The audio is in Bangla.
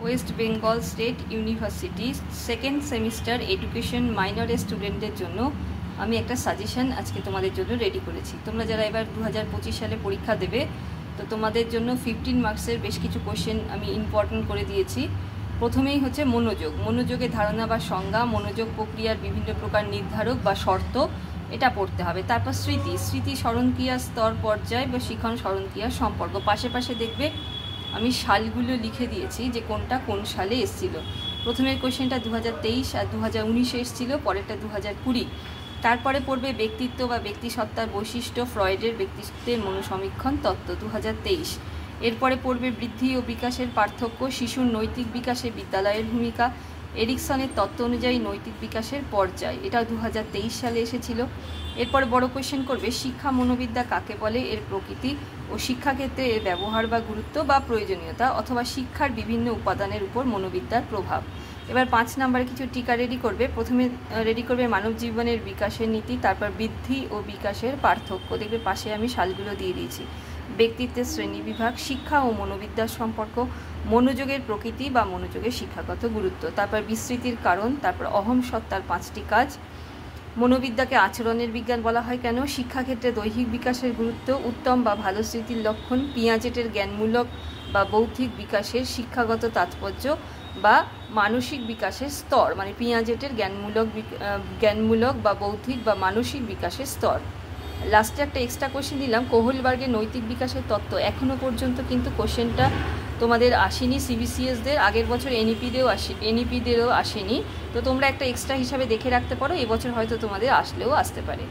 West Bengal state university second semester education মাইনরের স্টুডেন্টদের জন্য আমি একটা সাজেশন আজকে তোমাদের জন্য রেডি করেছি। তোমরা যারা এবার 2025 সালে পরীক্ষা দেবে, তো তোমাদের জন্য 15 মার্কসের বেশ কিছু কোশ্চেন আমি ইম্পর্টেন্ট করে দিয়েছি। প্রথমেই হচ্ছে মনোযোগের ধারণা বা সংজ্ঞা, মনোযোগ প্রক্রিয়ার বিভিন্ন প্রকার নির্ধারক বা শর্ত, এটা পড়তে হবে। তারপর স্মৃতি স্মরণক্রিয়া স্তর পর্যায় বা শিখন স্মরণক্রিয়ার সম্পর্ক। পাশে পাশে দেখবে আমি সালগুলো লিখে দিয়েছি যে কোনটা কোন সালে এসেছিল। প্রথমের কোশ্চেনটা 2023 আর 2019 এসেছিল, পরেরটা 2020। তারপরে পড়বে ব্যক্তিত্ব বা ব্যক্তিসত্তার বৈশিষ্ট্য, ফ্রয়েডের ব্যক্তিত্বের মনোসমীক্ষণ তত্ত্ব 2023। এরপরে পড়বে বৃদ্ধি ও বিকাশের পার্থক্য, শিশুর নৈতিক বিকাশে বিদ্যালয়ের ভূমিকা, এরিকসনের তত্ত্ব অনুযায়ী নৈতিক বিকাশের পর্যায়, এটা 2023 সালে এসেছিল। এরপরে বড় কোয়েশ্চেন করবে শিক্ষা মনোবিদ্যা কাকে বলে, এর প্রকৃতি ও শিক্ষাক্ষেত্রে এর ব্যবহার বা গুরুত্ব বা প্রয়োজনীয়তা, অথবা শিক্ষার বিভিন্ন উপাদানের উপর মনোবিদ্যার প্রভাব। এবার 5 নম্বরে কিছু টিকা রেডি করবে। প্রথমে রেডি করবে মানব জীবনের বিকাশের নীতি, তারপর বৃদ্ধি ও বিকাশের পার্থক্য, দেখবে পাশে আমি সালগুলো দিয়ে দিয়েছি। ব্যক্তিত্বের শ্রেণীবিভাগ, শিক্ষা ও মনোবিদ্যার সম্পর্ক, মনোযোগের প্রকৃতি বা মনোযোগের শিক্ষাগত গুরুত্ব, তারপর বিস্মৃতির কারণ, তারপর অহম সত্তার 5টি কাজ, মনোবিদ্যাকে আচরণের বিজ্ঞান বলা হয় কেন, শিক্ষাক্ষেত্রে দৈহিক বিকাশের গুরুত্ব, উত্তম বা ভালো স্মৃতির লক্ষণ, পিয়াজেটের জ্ঞানমূলক বা বৌদ্ধিক বিকাশের শিক্ষাগত তাৎপর্য বা মানসিক বিকাশের স্তর, মানে পিয়াজেটের জ্ঞানমূলক বা বৌদ্ধিক বা মানসিক বিকাশের স্তর। লাস্টে একটা এক্সট্রা কোশ্চেন দিলাম কোহলবার্গের নৈতিক বিকাশের তত্ত্ব। এখনও পর্যন্ত কিন্তু কোশ্চেনটা তোমাদের আসেনি সিবিসিএসদের, আগের বছর এনইপিদেরও আসেনি। তো তোমরা একটা এক্সট্রা হিসাবে দেখে রাখতে পারো, এবছর হয়তো তোমাদের আসলেও আসতে পারে।